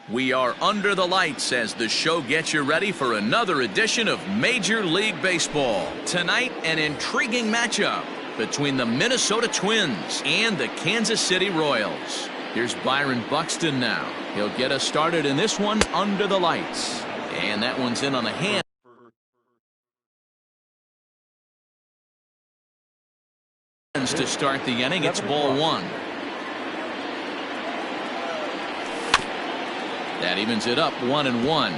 We are under the lights as the show gets you ready for another edition of Major League Baseball. Tonight, an intriguing matchup between the Minnesota Twins and the Kansas City Royals. Here's Byron Buxton now. He'll get us started in this one under the lights. And that one's in on the hand. To start the inning, it's ball one. That evens it up 1-1.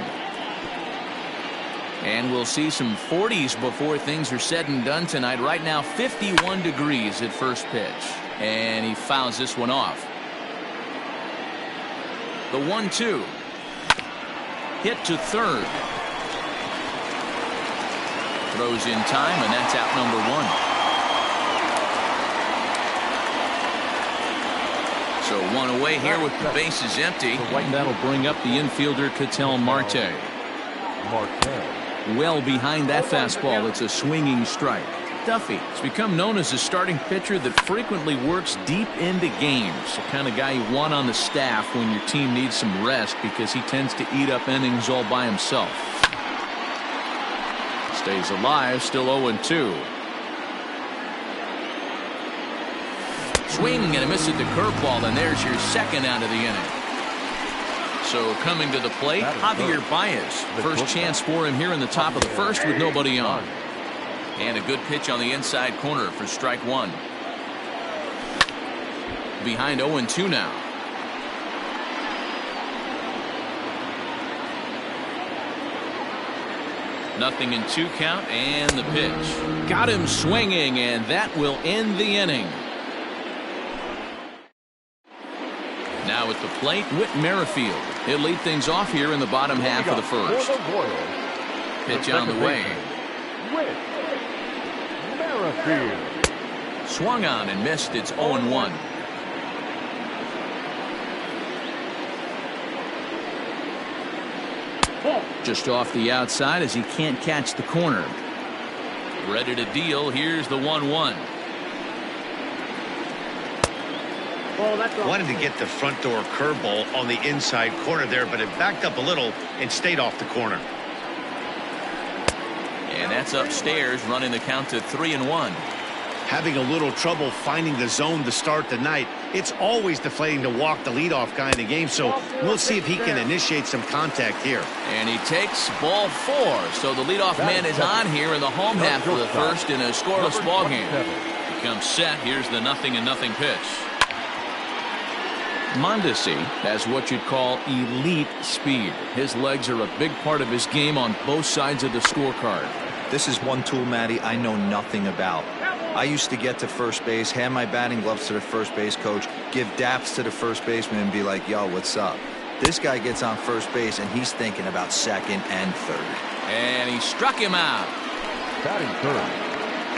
And we'll see some 40s before things are said and done tonight. Right now 51 degrees at first pitch. And he fouls this one off. The 1-2. Hit to third. Throws in time, and that's out number one. So one away here with the bases empty. That'll bring up the infielder Ketel Marte. Well behind that fastball, it's a swinging strike. Duffy has become known as a starting pitcher that frequently works deep into games. The kind of guy you want on the staff when your team needs some rest because he tends to eat up innings all by himself. Stays alive, still 0-2. Swing and a miss at the curveball, and there's your second out of the inning. So coming to the plate, Javier Baez. First chance for him here in the top of the first with nobody on. And a good pitch on the inside corner for strike one. Behind 0-2 now. Nothing in 2 count, and the pitch. Got him swinging, and that will end the inning. Now at the plate, Whit Merrifield. He'll lead things off here in the bottom half of the first. Pitch on the way. Whit Merrifield. Swung on and missed. It's 0-1. Just off the outside as he can't catch the corner. Ready to deal. Here's the 1-1. Wanted to get the front door curveball on the inside corner there, but it backed up a little and stayed off the corner. And that's upstairs, running the count to 3-1. Having a little trouble finding the zone to start the night. It's always deflating to walk the leadoff guy in the game, so we'll see if he can initiate some contact here. And he takes ball 4, so the leadoff man is on here in the home half of the first in a scoreless ball game. He comes set. Here's the 0-0 pitch. Mondesi has what you'd call elite speed. His legs are a big part of his game on both sides of the scorecard. This is one tool, Matty, I know nothing about. I used to get to first base, hand my batting gloves to the first base coach, give daps to the first baseman and be like, yo, what's up? This guy gets on first base and he's thinking about second and third. And he struck him out. Batting third,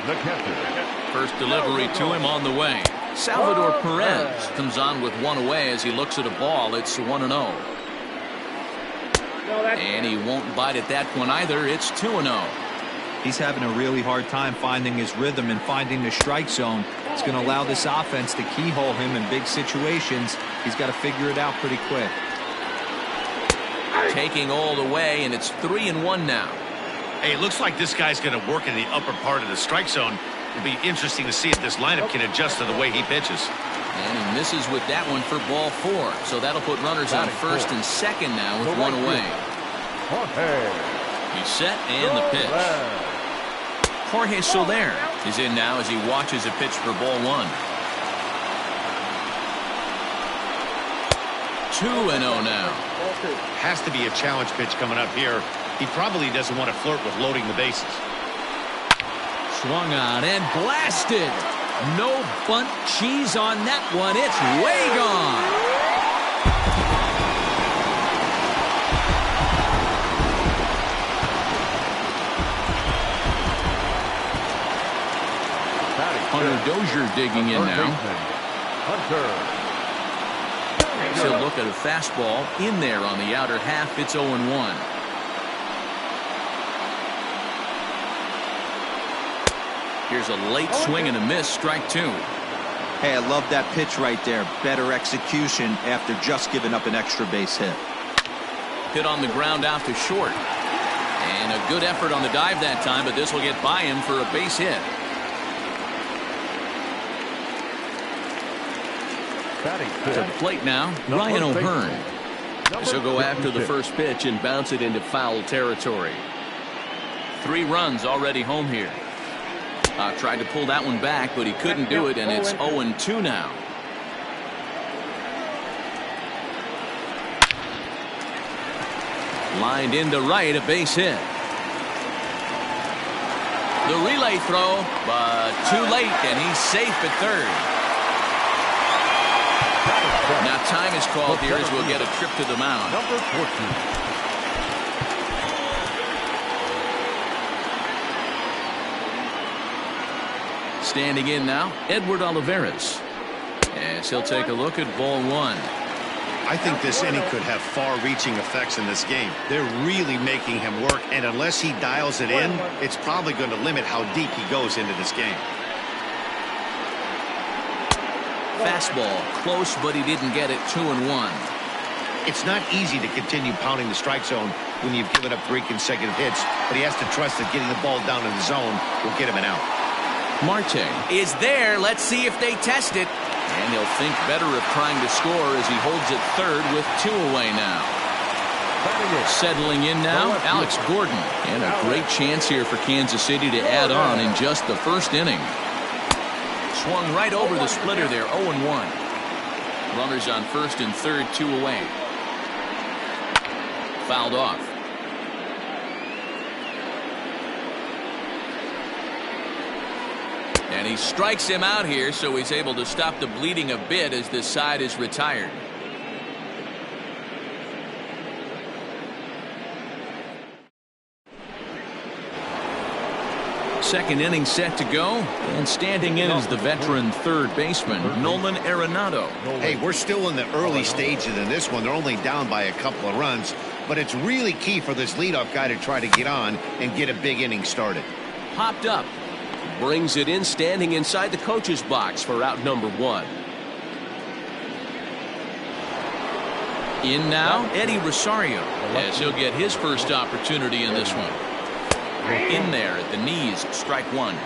the catcher. First delivery to him on the way. Salvador Perez comes on with one away as he looks at a ball. It's 1-0. And he won't bite at that one either. It's 2-0. He's having a really hard time finding his rhythm and finding the strike zone. It's going to allow this offense to keyhole him in big situations. He's got to figure it out pretty quick. Taking all the way, and it's 3-1 now. Hey, it looks like this guy's going to work in the upper part of the strike zone. It'll be interesting to see if this lineup can adjust to the way he pitches. And he misses with that one for ball 4. So that'll put runners on first and second now with one away. He's set and the pitch. Jorge Soler is in now as he watches a pitch for ball 1. 2-0 now. Has to be a challenge pitch coming up here. He probably doesn't want to flirt with loading the bases. Swung on and blasted. No bunt cheese on that one. It's way gone. Hunter Dozier digging in now. He'll look at a fastball in there on the outer half. It's 0-1. Here's a late swing and a miss, strike 2. Hey, I love that pitch right there. Better execution after just giving up an extra base hit. Hit on the ground out to short. And a good effort on the dive that time, but this will get by him for a base hit. To the plate now, Ryan O'Hearn. He'll go after the first pitch and bounce it into foul territory. 3 runs already home here. Tried to pull that one back, but he couldn't do it, and it's 0-2 now. Lined into right, a base hit. The relay throw, but too late, and he's safe at third. Now time is called here as we'll get a trip to the mound. Number 14. Standing in now, Edward Olivares. As he'll take a look at ball 1. I think this inning could have far-reaching effects in this game. They're really making him work, and unless he dials it in, it's probably going to limit how deep he goes into this game. Fastball, close, but he didn't get it. 2-1. It's not easy to continue pounding the strike zone when you've given up 3 consecutive hits, but he has to trust that getting the ball down in the zone will get him an out. Marte is there. Let's see if they test it. And he'll think better of trying to score as he holds it third with 2 away now. Settling in now, Alex Gordon. And a great chance here for Kansas City to add on in just the first inning. Swung right over the splitter there, 0-1. Runners on first and third, 2 away. Fouled off. And he strikes him out here, so he's able to stop the bleeding a bit as this side is retired. Second inning set to go, and standing in is the veteran third baseman, Nolan Arenado. Hey, we're still in the early stages in this one. They're only down by a couple of runs, but it's really key for this leadoff guy to try to get on and get a big inning started. Popped up. Brings it in, standing inside the coach's box for out number 1. In now, Eddie Rosario, as he'll get his first opportunity in this one. In there at the knees, strike 1.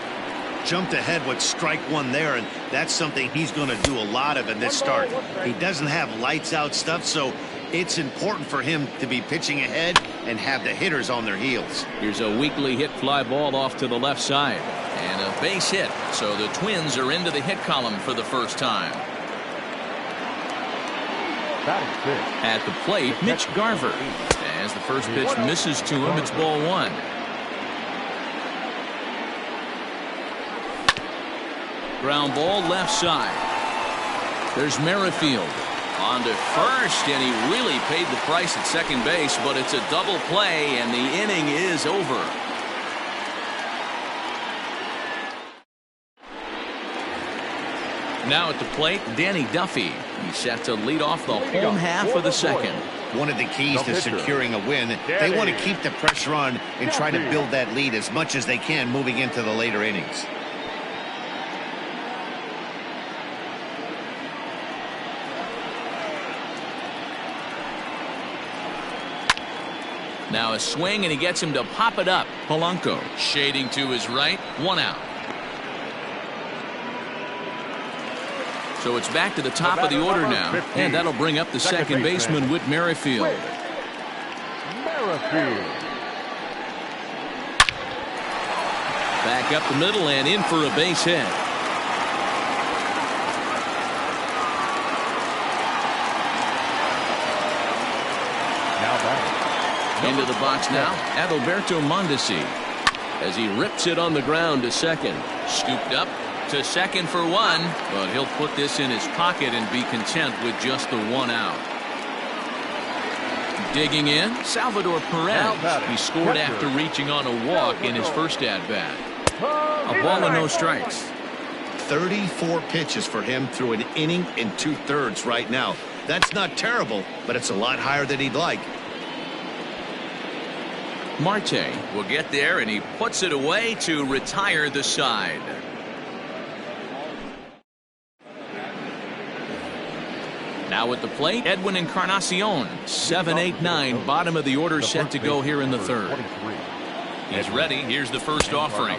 Jumped ahead with strike 1 there, and that's something he's going to do a lot of in this start. He doesn't have lights out stuff, so it's important for him to be pitching ahead and have the hitters on their heels. Here's a weakly hit fly ball off to the left side. And a base hit, so the Twins are into the hit column for the first time. At the plate, Mitch Garver. As the first pitch misses to him, it's ball 1. Ground ball left side. There's Merrifield on to first, and he really paid the price at second base, but it's a double play, and the inning is over. Now at the plate, Danny Duffy. He's set to lead off the home half of the second. One of the keys to securing a win, they want to keep the pressure on and try to build that lead as much as they can moving into the later innings. Now a swing, and he gets him to pop it up. Polanco shading to his right, 1 out. So it's back to the top of the order now, and that'll bring up the second baseman, Whit Merrifield. Back up the middle and in for a base hit. Into the box now, Adalberto Mondesi, as he rips it on the ground to second. Scooped up to second for 1, but he'll put this in his pocket and be content with just the 1 out. Digging in, Salvador Perez. He scored after reaching on a walk in his first at-bat. A ball and no strikes. 34 pitches for him through an inning and 2/3 right now. That's not terrible, but it's a lot higher than he'd like. Marte will get there, and he puts it away to retire the side. Now at the plate, Edwin Encarnacion. 7-8-9, bottom of the order, set to go here in the third. He's ready. Here's the first offering.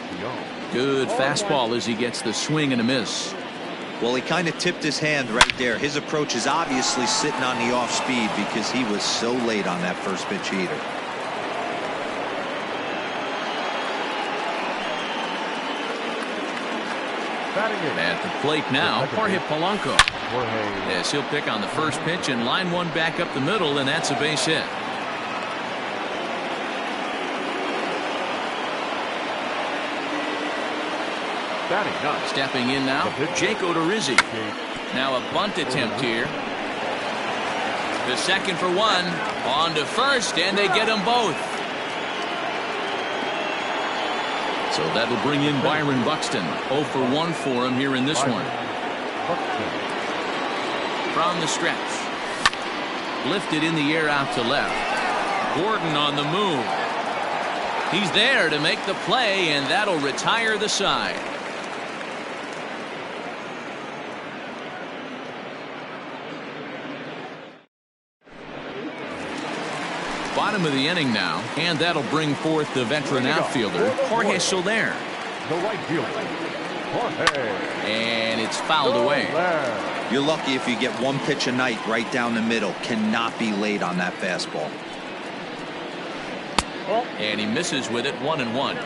Good fastball as he gets the swing and a miss. Well, he kind of tipped his hand right there. His approach is obviously sitting on the off speed because he was so late on that first pitch heater. At the plate now, Jorge Polanco. Yes, he'll pick on the first pitch and line one back up the middle, and that's a base hit. Stepping in now, Jake Odorizzi. Now a bunt attempt here. The second for one, on to first, and they get them both. So that'll bring in Byron Buxton. 0 for 1 for him here in this one. From the stretch. Lifted in the air out to left. Gordon on the move. He's there to make the play, and that'll retire the side. Bottom of the inning now, and that'll bring forth the veteran outfielder, Jorge Soler. The right fielder, Jorge. And it's fouled away. You're lucky if you get one pitch a night right down the middle. Cannot be late on that fastball. And he misses with it, 1-1.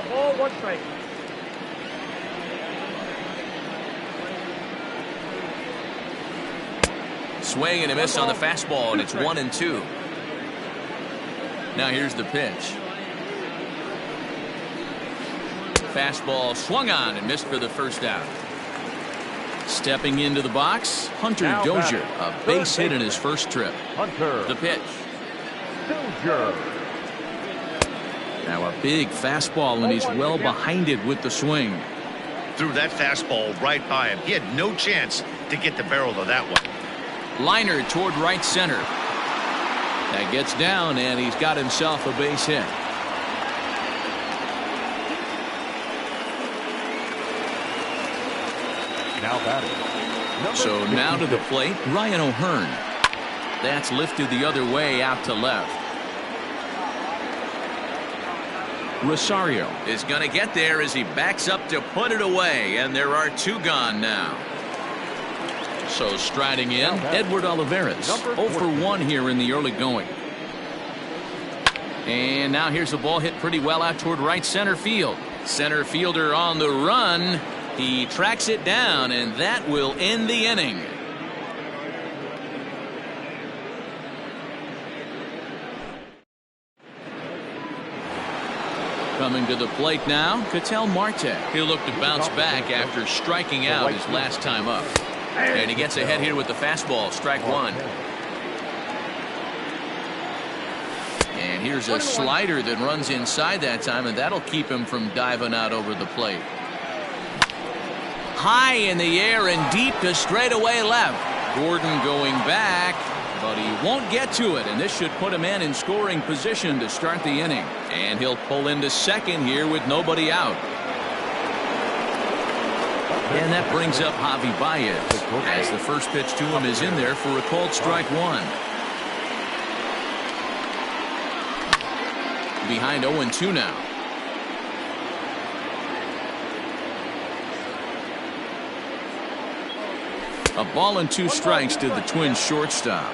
Swing and a miss on the fastball, and it's 1-2. Now here's the pitch. Fastball swung on and missed for the first out. Stepping into the box, Hunter Dozier, a base hit in his first trip. The pitch. Dozier. Now a big fastball, and he's well behind it with the swing. Threw that fastball right by him. He had no chance to get the barrel of that one. Liner toward right center. That gets down, and he's got himself a base hit. Now batting. So now to the plate, Ryan O'Hearn. That's lifted the other way out to left. Rosario is going to get there as he backs up to put it away, and there are two gone now. So striding in, Edward Olivares. 0 for 1 here in the early going. And now here's the ball hit pretty well out toward right center field. Center fielder on the run. He tracks it down, and that will end the inning. Coming to the plate now, Ketel Marte. He'll look to bounce back after striking out his last time up. And he gets ahead here with the fastball, strike one. And here's a slider that runs inside that time, and that'll keep him from diving out over the plate. High in the air and deep to straightaway left. Gordon going back, but he won't get to it, and this should put him in scoring position to start the inning. And he'll pull into second here with nobody out. And that brings up Javi Baez as the first pitch to him is in there for a called strike one. Behind 0-2 now. A ball and 2 strikes to the Twins shortstop.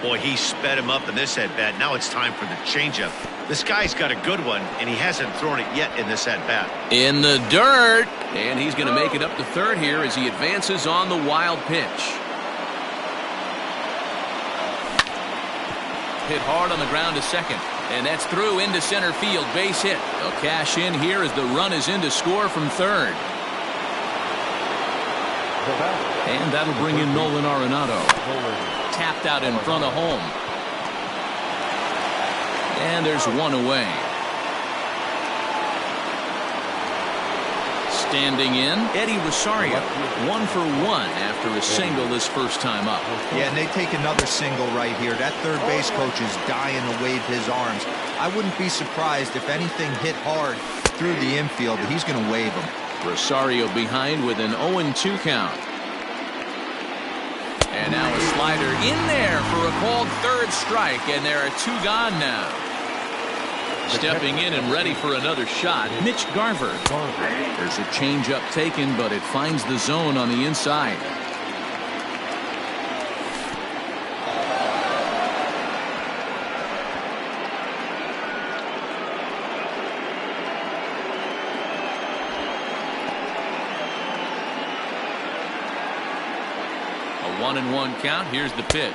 Boy, he sped him up in this at-bat. Now it's time for the changeup. This guy's got a good one, and he hasn't thrown it yet in this at-bat. In the dirt, and he's going to make it up to third here as he advances on the wild pitch. Hit hard on the ground to second, and that's through into center field, base hit. They'll cash in here as the run is in to score from third. And that'll bring in Nolan Arenado. Tapped out in front of home. And there's one away. Standing in, Eddie Rosario. 1 for 1 after a single his first time up. Yeah, and they take another single right here. That third base coach is dying to wave his arms. I wouldn't be surprised if anything hit hard through the infield. He's going to wave them. Rosario behind with an 0-2 count. And now a slider in there for a called third strike, and there are 2 gone now. Stepping in and ready for another shot, Mitch Garver. There's a changeup taken, but it finds the zone on the inside. A 1-1 count. Here's the pitch.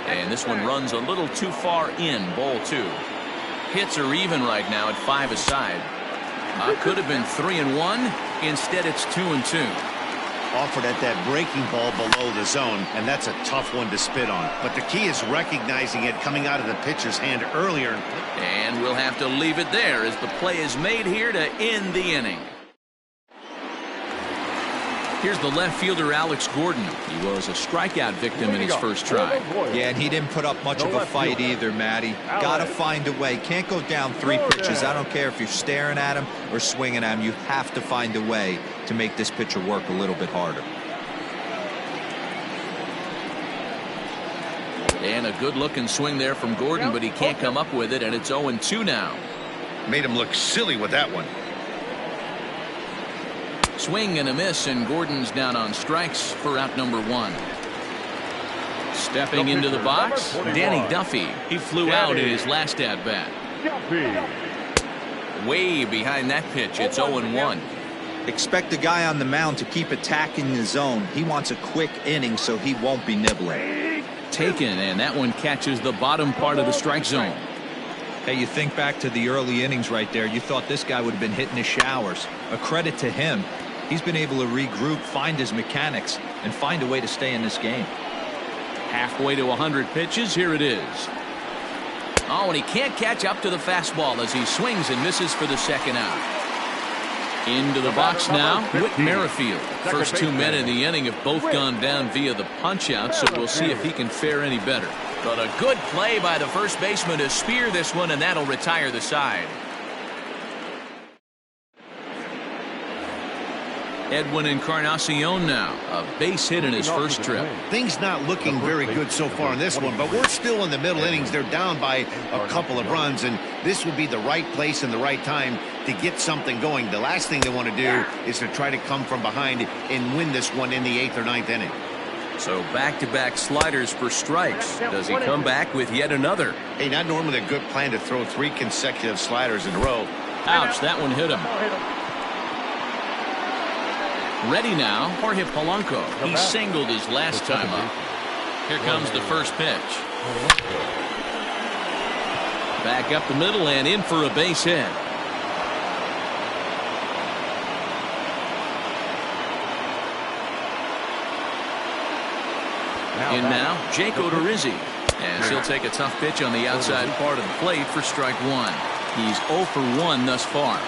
And this one runs a little too far in. Ball 2. Hits are even right now at 5 aside. Could have been 3-1. Instead, it's 2-2. Offered at that breaking ball below the zone, and that's a tough one to spit on. But the key is recognizing it coming out of the pitcher's hand earlier. And we'll have to leave it there as the play is made here to end the inning. Here's the left fielder, Alex Gordon. He was a strikeout victim in his first try. Yeah, and he didn't put up much of a fight either, Matty. Got to find a way. Can't go down 3 pitches. I don't care if you're staring at him or swinging at him. You have to find a way to make this pitcher work a little bit harder. And a good-looking swing there from Gordon, but he can't come up with it, and it's 0-2 now. Made him look silly with that one. Swing and a miss, and Gordon's down on strikes for out number 1. Stepping into the box, Danny Duffy. He flew out in his last at-bat. Way behind that pitch, it's 0-1. Expect the guy on the mound to keep attacking the zone. He wants a quick inning, so he won't be nibbling. Taken, and that one catches the bottom part of the strike zone. Hey, you think back to the early innings right there. You thought this guy would have been hitting his showers. A credit to him. He's been able to regroup, find his mechanics, and find a way to stay in this game. Halfway to 100 pitches, here it is. Oh, and he can't catch up to the fastball as he swings and misses for the second out. Into the box now, Whit Merrifield. First 2 men in the inning have both gone down via the punch-out, so we'll see if he can fare any better. But a good play by the first baseman to spear this one, and that'll retire the side. Edwin Encarnacion now, a base hit in his first trip. Things not looking very good so far in this one, but we're still in the middle innings. They're down by a couple of runs, and this would be the right place and the right time to get something going. The last thing they want to do is to try to come from behind and win this one in the 8th or 9th inning. So back-to-back sliders for strikes. Does he come back with yet another? Hey, not normally a good plan to throw 3 consecutive sliders in a row. Ouch, that one hit him. Ready now, Jorge Polanco. He singled his last time up. Here comes the first pitch. Back up the middle and in for a base hit. In now, Jake Odorizzi, as he'll take a tough pitch on the outside part of the plate for strike 1. He's 0 for 1 thus far.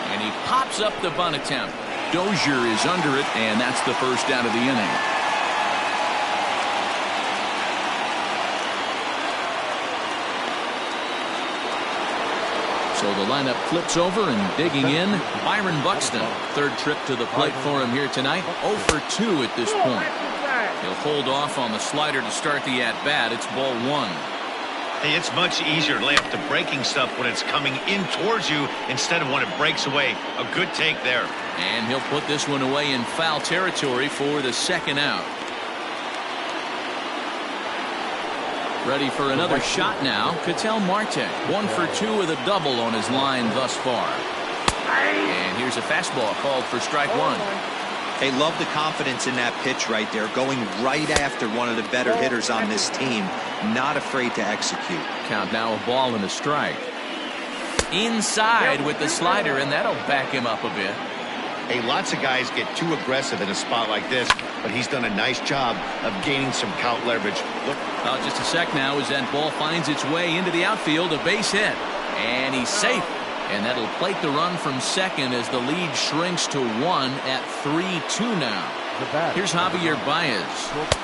And he pops up the bunt attempt. Dozier is under it, and that's the first out of the inning. So the lineup flips over and digging in, Byron Buxton. Third trip to the plate for him here tonight. 0 for 2 at this point. He'll hold off on the slider to start the at-bat. It's ball 1. Hey, it's much easier to lay up the breaking stuff when it's coming in towards you instead of when it breaks away. A good take there. And he'll put this one away in foul territory for the second out. Ready for another shot now, Ketel Marte. 1 for 2 with a double on his line thus far. And here's a fastball called for strike 1. Hey, love the confidence in that pitch right there, going right after one of the better hitters on this team, not afraid to execute. Count now, a ball and a strike. Inside with the slider, and that'll back him up a bit. Hey, lots of guys get too aggressive in a spot like this, but he's done a nice job of gaining some count leverage. Look. Just a sec now as that ball finds its way into the outfield, a base hit. And he's safe. And that'll plate the run from second as the lead shrinks to 1 at 3-2 now. Here's Javier Baez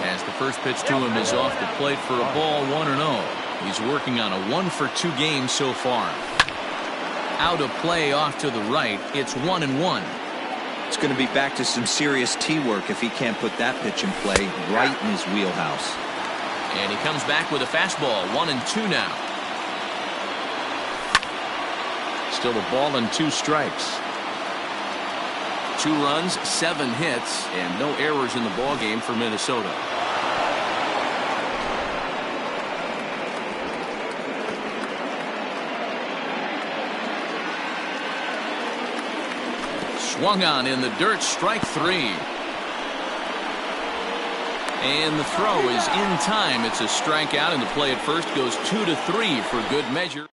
as the first pitch to him is off the plate for a ball 1-0. He's working on a 1 for 2 game so far. Out of play off to the right. It's 1-1. It's going to be back to some serious tee work if he can't put that pitch in play right in his wheelhouse. And he comes back with a fastball. 1-2 now. Still a ball and 2 strikes. 2 runs, 7 hits, and no errors in the ball game for Minnesota. Swung on in the dirt, strike 3. And the throw is in time. It's a strikeout, and the play at first goes 2-3 for good measure.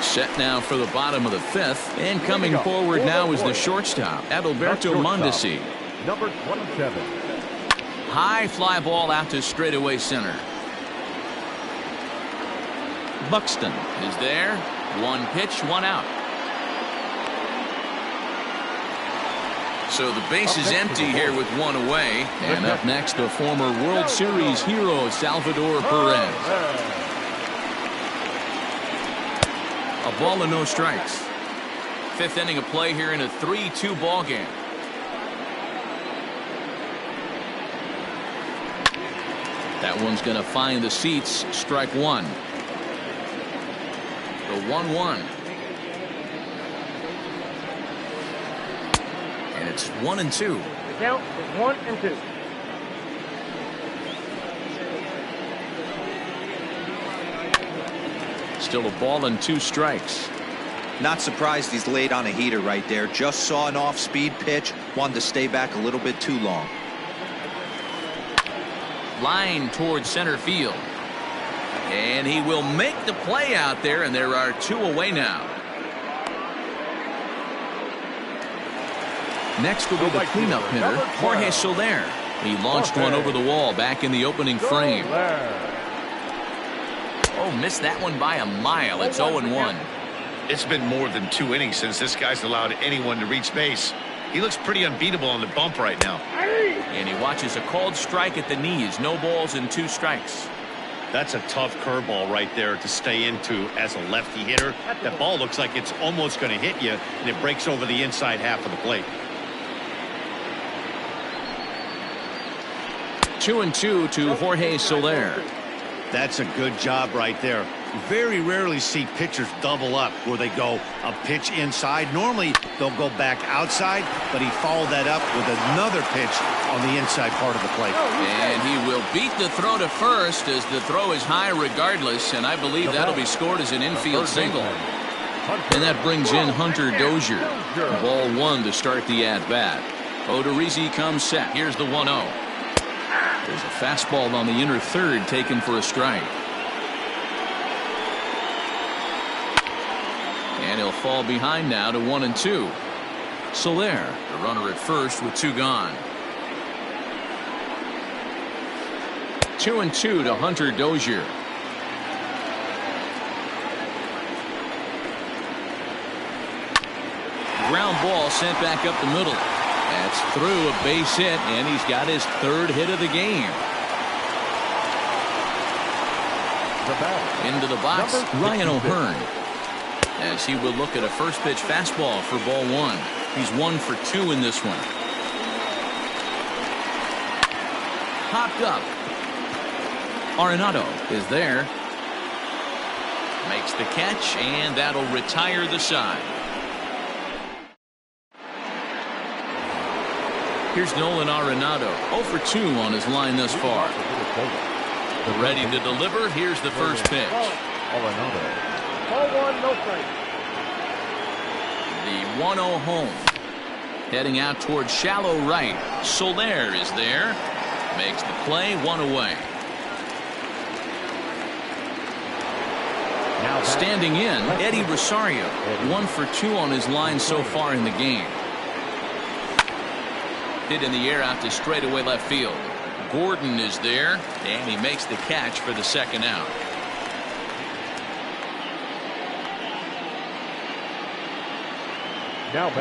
Set now for the bottom of the 5th, and coming forward now is the shortstop, Adalberto Mondesi. Number 27. High fly ball out to straightaway center. Buxton is there. 1 pitch, 1 out. So the base is empty here with 1 away. And up next, the former World Series hero, Salvador Perez. A ball and no strikes. 5th inning of play here in a 3-2 ball game. That one's going to find the seats. Strike 1. The 1-1. And it's 1-2. The count is 1-2. Still a ball and 2 strikes. Not surprised he's laid on a heater right there. Just saw an off-speed pitch. Wanted to stay back a little bit too long. Line towards center field. And he will make the play out there, and there are 2 away now. Next will be the cleanup hitter, Jorge Soler. He launched one over the wall back in the opening frame. Oh, missed that one by a mile. It's 0-1. It's been more than 2 innings since this guy's allowed anyone to reach base. He looks pretty unbeatable on the bump right now. And he watches a called strike at the knees. No balls and 2 strikes. That's a tough curveball right there to stay into as a lefty hitter. That ball looks like it's almost going to hit you, and it breaks over the inside half of the plate. 2-2 to Jorge Soler. That's a good job right there. Very rarely see pitchers double up where they go a pitch inside. Normally they'll go back outside, but he followed that up with another pitch on the inside part of the plate. And he will beat the throw to first as the throw is high regardless, and I believe that'll be scored as an infield single. And that brings in Hunter Dozier. Ball 1 to start the at-bat. Odorizzi comes set. Here's the 1-0. There's a fastball on the inner third taken for a strike. And he'll fall behind now to 1-2. Soler, the runner at first with 2 gone. 2-2 to Hunter Dozier. Ground ball sent back up the middle. That's through a base hit, and he's got his 3rd hit of the game. Into the box, Ryan O'Hearn, as he will look at a first pitch fastball for ball 1. He's 1 for 2 in this one. Popped up. Arenado is there. Makes the catch, and that'll retire the side. Here's Nolan Arenado, 0 for 2 on his line thus far. Ready to deliver. Here's the first pitch. Ball 1, no strike. The 1-0 home. Heading out towards shallow right. Soler is there. Makes the play, 1 away. Standing in, Eddie Rosario, 1 for 2 on his line so far in the game. Hit in the air out to straightaway left field. Gordon is there, and he makes the catch for the 2nd out.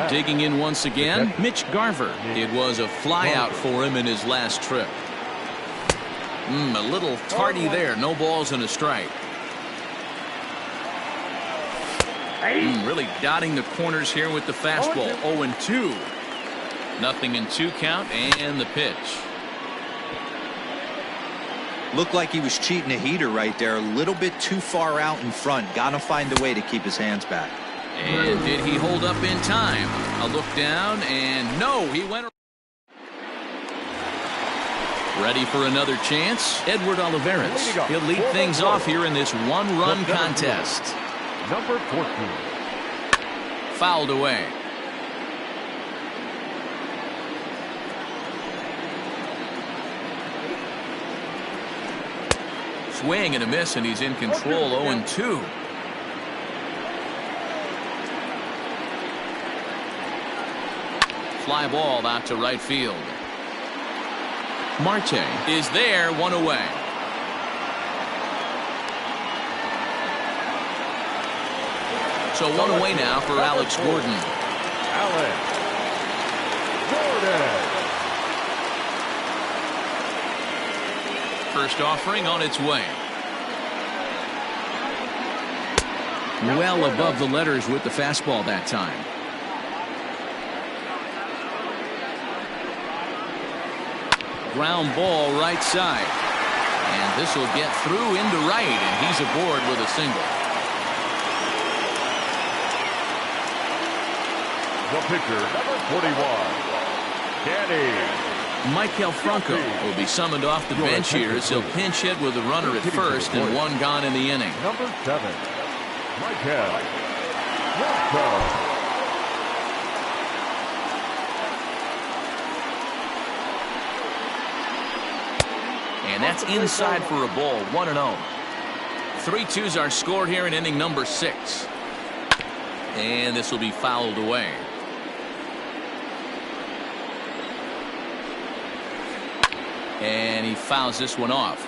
Digging in once again, Mitch Garver. It was a fly out for him in his last trip. A little tardy there. No balls and a strike. Really dotting the corners here with the fastball. 0-2. Nothing in 2 count, and the pitch. Looked like he was cheating a heater right there. A little bit too far out in front. Got to find a way to keep his hands back. And did he hold up in time? A look down, and no, he went. Ready for another chance? Edward Olivares. He'll lead things off here in this one-run contest. Number 14. Fouled away. Swing and a miss, and he's in control. 0-2. Fly ball out to right field. Marte is there, 1 away. So 1 away now for Alex Gordon. Alex Gordon. First offering on its way. Well above the letters with the fastball that time. Ground ball right side. And this will get through into right, and he's aboard with a single. The pitcher, number 41, Danny. Michael Franco will be summoned off the bench here as he'll pinch hit with a runner at first and 1 gone in the inning. Number 7, Michael Franco. And that's inside for a ball. 1-0. 3-2s are scored here in inning number 6. And this will be fouled away. And he fouls this one off.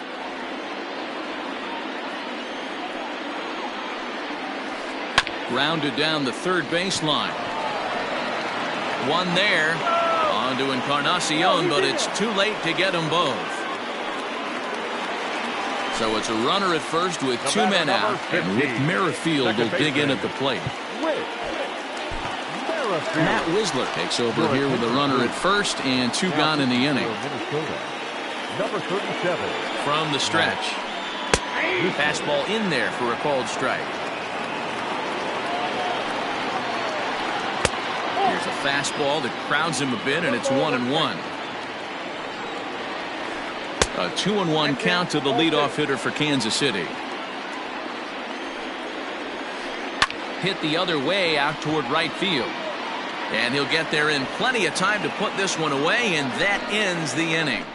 Grounded down the third baseline. One there. On to Encarnacion, but it's too late to get them both. So it's a runner at first with 2 men out, and Rick Merrifield will dig in at the plate. Matt Wisler takes over here with a runner at first and 2 gone in the inning. Number 37. From the stretch. Fastball in there for a called strike. Here's a fastball that crowds him a bit, and it's 1-1. A 2-1 count to the leadoff hitter for Kansas City. Hit the other way out toward right field. And he'll get there in plenty of time to put this one away, and that ends the inning.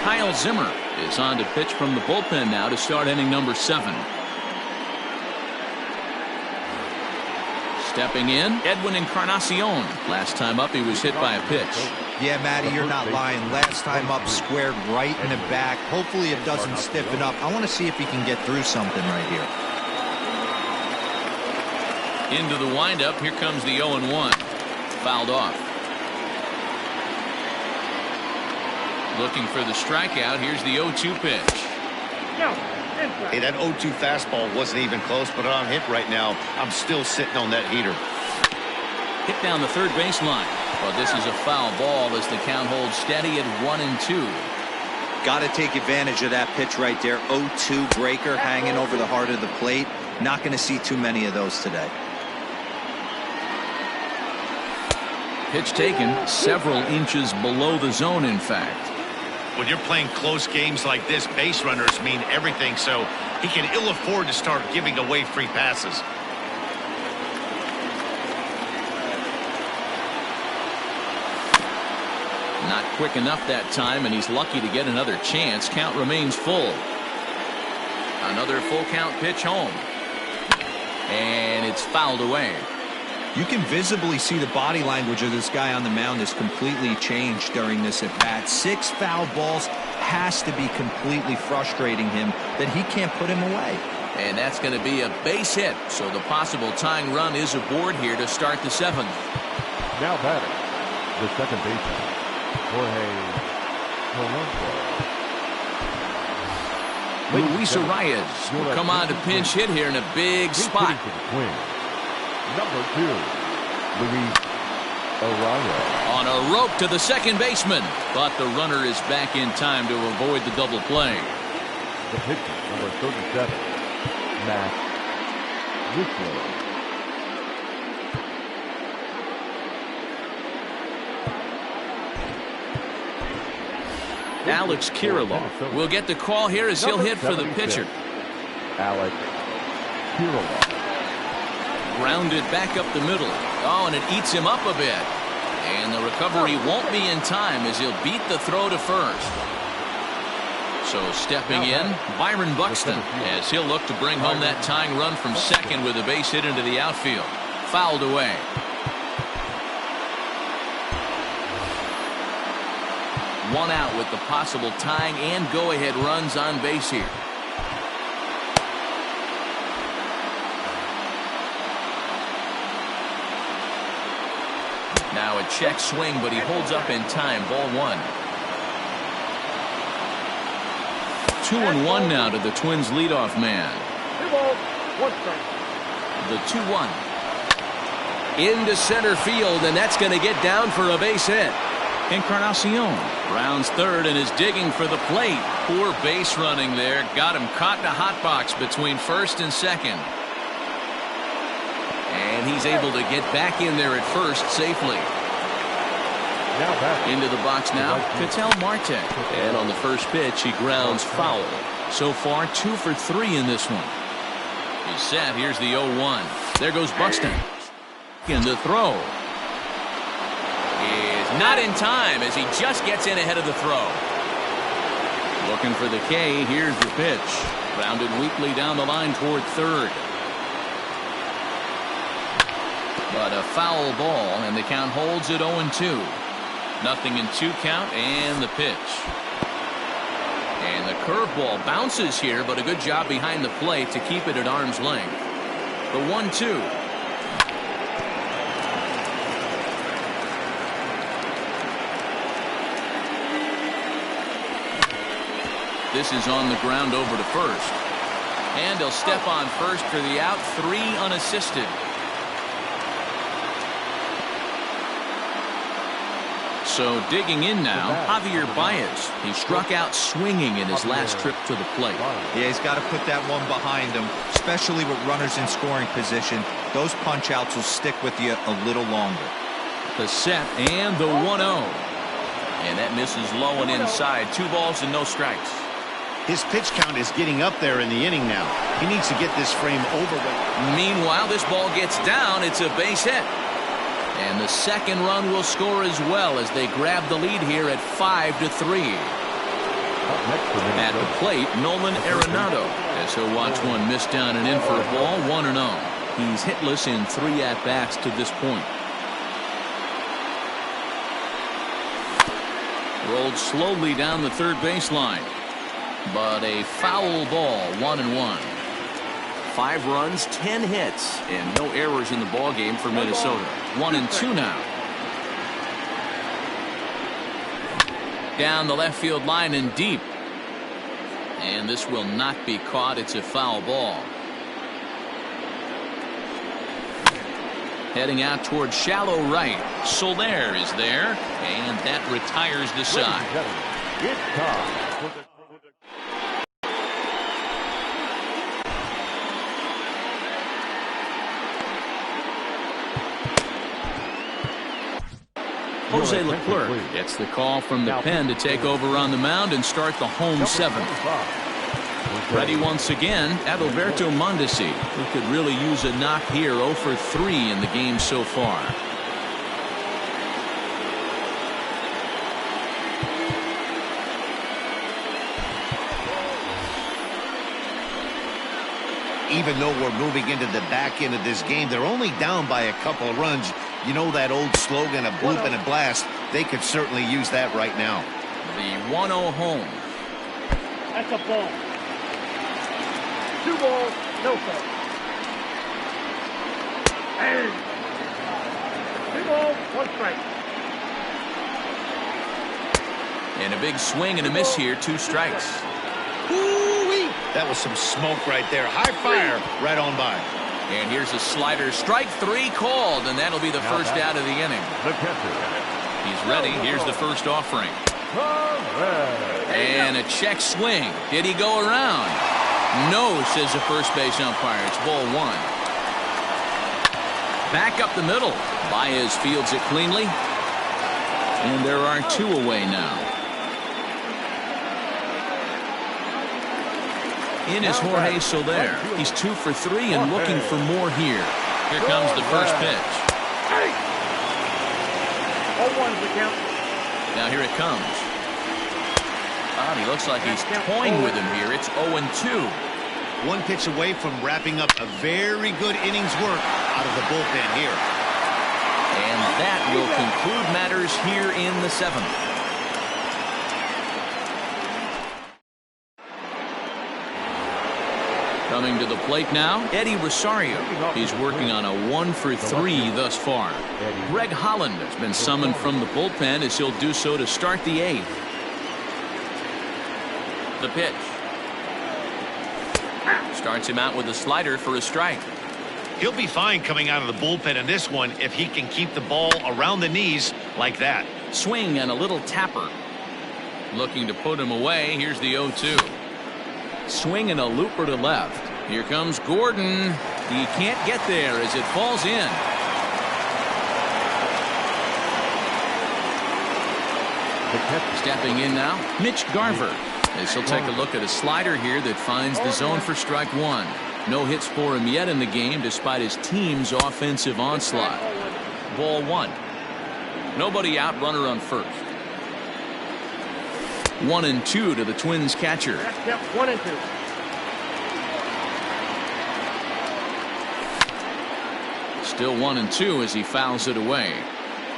Kyle Zimmer is on to pitch from the bullpen now to start inning number 7. Stepping in, Edwin Encarnacion. Last time up, he was hit by a pitch. Yeah, Matty, you're not lying. Last time up, squared right in the back. Hopefully it doesn't stiffen up. I want to see if he can get through something right here. Into the windup, here comes the 0-1. Fouled off. Looking for the strikeout. Here's the 0-2 pitch. Hey, that 0-2 fastball wasn't even close, but on hit right now, I'm still sitting on that heater. Hit down the third baseline. But this is a foul ball as the count holds steady at 1-2. Got to take advantage of that pitch right there. 0-2 breaker hanging over the heart of the plate. Not going to see too many of those today. Pitch taken several inches below the zone, in fact. When you're playing close games like this, base runners mean everything, so he can ill afford to start giving away free passes. Not quick enough that time, and he's lucky to get another chance. Count remains full. Another full count pitch home. And it's fouled away. You can visibly see the body language of this guy on the mound has completely changed during this at bat. 6 foul balls has to be completely frustrating him that he can't put him away. And that's going to be a base hit. So the possible tying run is aboard here to start the 7th. Now batting, the second baseman, Jorge Polanco. Luis Arias will come on to pinch hit here in a big spot. Number 2, Luis Arias. On a rope to the second baseman, but the runner is back in time to avoid the double play. The pitcher, number 37, Matt Whistler. Alex Kirilloff will get the call here as he'll hit for the pitcher. Alex Kirilloff. Grounded back up the middle. Oh, and it eats him up a bit. And the recovery won't be in time as he'll beat the throw to first. So stepping in, Byron Buxton, as he'll look to bring home that tying run from second with a base hit into the outfield. Fouled away. One out with the possible tying and go-ahead runs on base here. Now a check swing, but he holds up in time. Ball 1. 2-1 now to the Twins leadoff man. 2 balls, 1 strike. The 2-1. Into center field, and that's going to get down for a base hit. Encarnacion rounds third and is digging for the plate. Poor base running there. Got him caught in a hot box between first and second. And he's able to get back in there at first safely. Now back into the box now, Ketel Marte. And on the first pitch, he grounds foul. So far, 2 for 3 in this one. He's set. Here's the 0-1. There goes Buxton. In the throw. Is not in time as he just gets in ahead of the throw. Looking for the K. Here's the pitch. Grounded weakly down the line toward third. But a foul ball, and the count holds at 0-2. Nothing in 2 count, and the pitch. And the curveball bounces here, but a good job behind the plate to keep it at arm's length. The 1-2. This is on the ground over to first. And he'll step on first for the out. 3 unassisted. So digging in now, Javier Baez. He struck out swinging in his last trip to the plate. Yeah, he's got to put that one behind him, especially with runners in scoring position. Those punch outs will stick with you a little longer. The set and the 1-0. And that misses low and inside. 2 balls and no strikes. His pitch count is getting up there in the inning now. He needs to get this frame over with. Meanwhile, this ball gets down. It's a base hit. And the second run will score as well as they grab the lead here at 5-3. At the plate, Nolan Arenado, as he'll watch one miss down and in for a ball. 1-0. He's hitless in 3 at-bats to this point. Rolled slowly down the third baseline. But a foul ball. 1-1. 5 runs, 10 hits, and no errors in the ball game for Minnesota. 1-2 now. Down the left field line and deep. And this will not be caught. It's a foul ball. Heading out toward shallow right. Soler is there, and that retires the side. It's time. Jose Leclerc gets the call from the pen to take over on the mound and start the home 7th. Ready once again, Adalberto Mondesi, who could really use a knock here. 0 for 3 in the game so far. Even though we're moving into the back end of this game, they're only down by a couple of runs. You know that old slogan, a bloop and a blast. They could certainly use that right now. The 1-0 home. That's a ball. 2 balls, no strikes. And 2 balls, 1 strike. And a big swing and a miss here. 2 strikes. Ooh-wee. That was some smoke right there. High fire right on by. And here's a slider. Strike 3 called, and that'll be the first out of the inning. The catcher. He's ready. Here's the first offering. And a check swing. Did he go around? No, says the first base umpire. It's ball 1. Back up the middle. Baez fields it cleanly. And there are 2 away now. In is Jorge Soler. He's 2 for 3 and looking for more here. Here comes the first pitch. 0-1's the count. Now here it comes. He looks like he's toying with him here. It's 0-2. 1 pitch away from wrapping up a very good innings work out of the bullpen here. And that will conclude matters here in the 7th. Coming to the plate now, Eddie Rosario. He's working on a 1 for 3 thus far. Greg Holland has been summoned from the bullpen as he'll do so to start the 8th. The pitch. Starts him out with a slider for a strike. He'll be fine coming out of the bullpen in this one if he can keep the ball around the knees like that. Swing and a little tapper. Looking to put him away. Here's the 0-2. Swing and a looper to left. Here comes Gordon. He can't get there as it falls in. Stepping in now, Mitch Garver. As he'll take a look at a slider here that finds the zone for strike 1. No hits for him yet in the game despite his team's offensive onslaught. Ball 1. Nobody out, runner on first. 1-2 to the Twins catcher. Yep, 1-2. Still 1-2 as he fouls it away.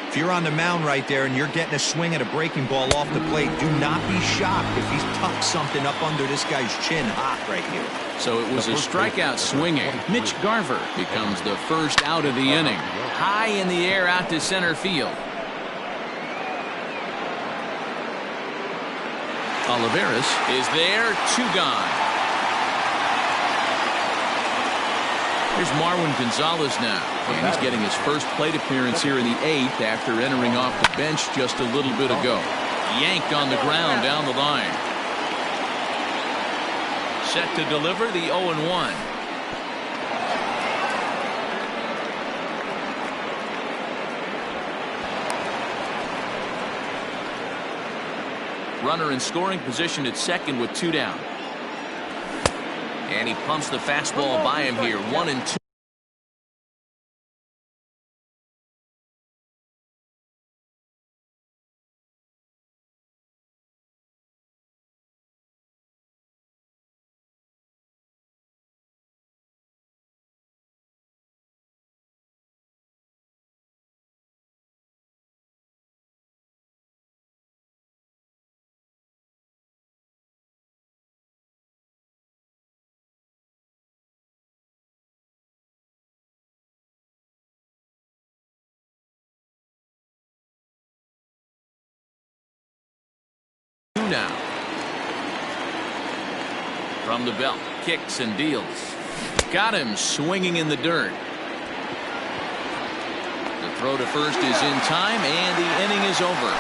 If you're on the mound right there and you're getting a swing at a breaking ball off the plate, do not be shocked if he's tucked something up under this guy's chin hot right here. So it was a strikeout swinging. Mitch Garver becomes the first out of the inning. High in the air out to center field. Olivares is there, 2 gone. Here's Marwin Gonzalez now, and he's getting his first plate appearance here in the 8th after entering off the bench just a little bit ago. Yanked on the ground down the line. Set to deliver the 0-1. Runner in scoring position at second with 2 down. And he pumps the fastball by him here. 1-2. Now from the belt, kicks and deals. Got him swinging in the dirt. The throw to first is in time, and the inning is over.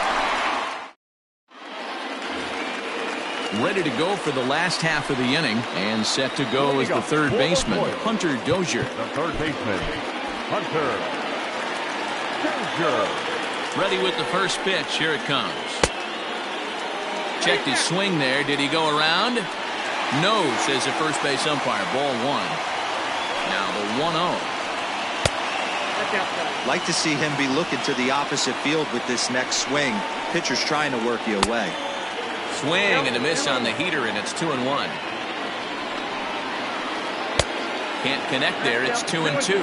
Ready to go for the last half of the inning, and set to go as the third baseman, Hunter Dozier. The third baseman, Hunter Dozier. Ready with the first pitch. Here it comes. Checked his swing there. Did he go around? No, says the first base umpire. Ball 1. Now the 1-0. Like to see him be looking to the opposite field with this next swing. Pitcher's trying to work you away. Swing and a miss on the heater, and it's 2-1. Can't connect there. It's 2-2.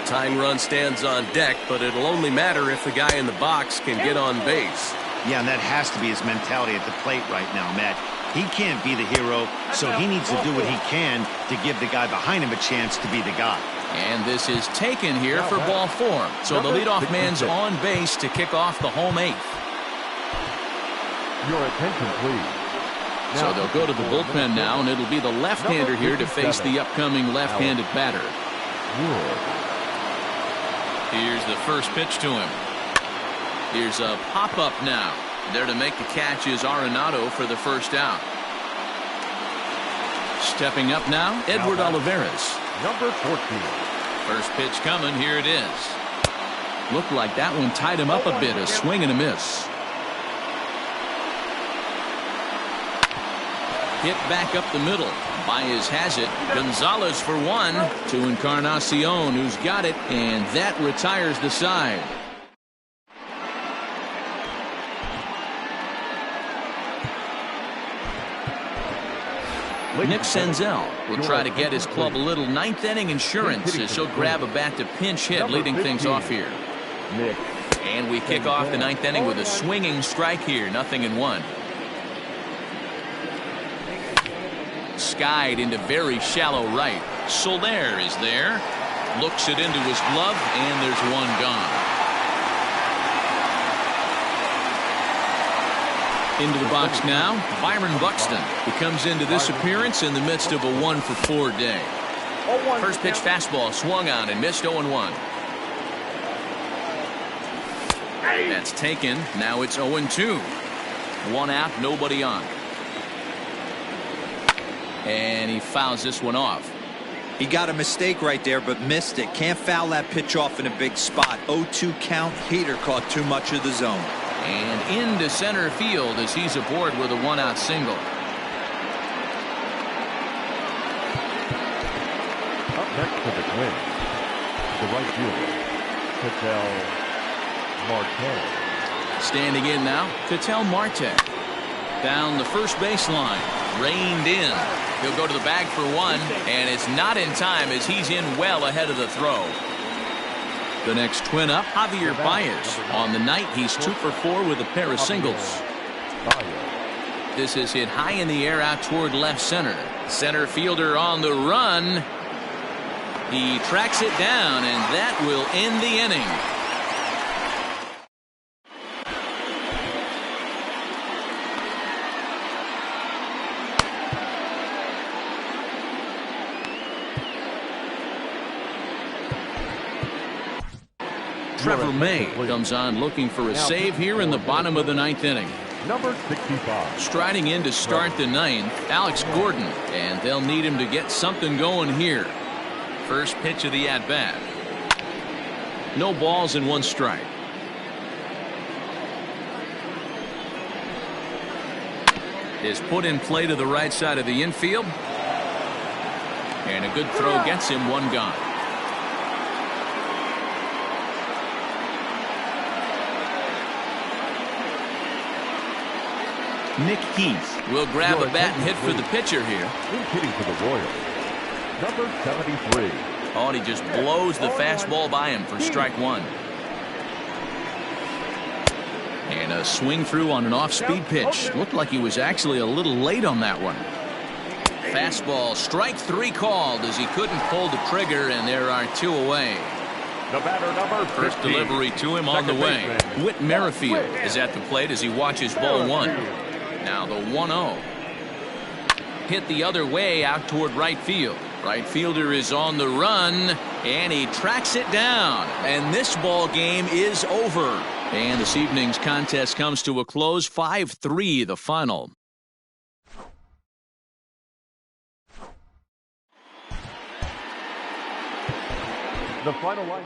Tying run stands on deck, but it'll only matter if the guy in the box can get on base. Yeah, and that has to be his mentality at the plate right now, Matt. He can't be the hero, so he needs to do what he can to give the guy behind him a chance to be the guy. And this is taken here for ball 4. So the leadoff man's on base to kick off the home 8th. Your attention, please. So they'll go to the bullpen now, and it'll be the left-hander here to face the upcoming left-handed batter. Here's the first pitch to him. Here's a pop-up now. There to make the catch is Arenado for the first out. Stepping up now, Edward Olivares. Number 14. First pitch coming. Here it is. Looked like that one tied him up a bit. A swing and a miss. Hit back up the middle. Baez has it. Gonzalez for one to Encarnacion, who's got it, and that retires the side. Nick Senzel will try to get his club a little ninth inning insurance as he'll grab a bat to pinch hit, leading things off here. And we kick off the ninth inning with a swinging strike here, 0-1. Skied into very shallow right. Soler is there. Looks it into his glove, and there's one gone. Into the box now, Byron Buxton, who comes into this appearance in the midst of a 1-for-4 day. First pitch fastball swung on and missed 0-1. That's taken. Now it's 0-2. One out, nobody on. And he fouls this one off. He got a mistake right there, but missed it. Can't foul that pitch off in a big spot. 0-2 count. Heater caught too much of the zone. And into center field as he's aboard with a one-out single. Up next to the Twins, the right fielder, Ketel Marte. Standing in now, Ketel Marte. Down the first baseline. Reined in. He'll go to the bag for one, and it's not in time as he's in well ahead of the throw. The next twin up, Javier Baez. On the night, he's 2-for-4 with a pair of singles. This is hit high in the air out toward left center. Center fielder on the run. He tracks it down, and that will end the inning. Trevor May comes on looking for a save here in the bottom of the ninth inning. Number 65. Striding in to start the ninth, Alex Gordon, and they'll need him to get something going here. First pitch of the at-bat. No balls and one strike. Is put in play to the right side of the infield. And a good throw gets him one gone. Nick Heath will grab a bat and hit for the pitcher here. Hitting for the Royals, number 73. Oh, and he just blows the fastball by him for strike one. And a swing through on an off-speed pitch. Looked like he was actually a little late on that one. Fastball, strike three called as he couldn't pull the trigger, and there are two away. The batter, number 15. First delivery to him on the way. Whit Merrifield is at the plate as he watches ball one. Now the 1-0. Hit the other way out toward right field. Right fielder is on the run, and he tracks it down. And this ball game is over. And this evening's contest comes to a close. 5-3 the final. The final line.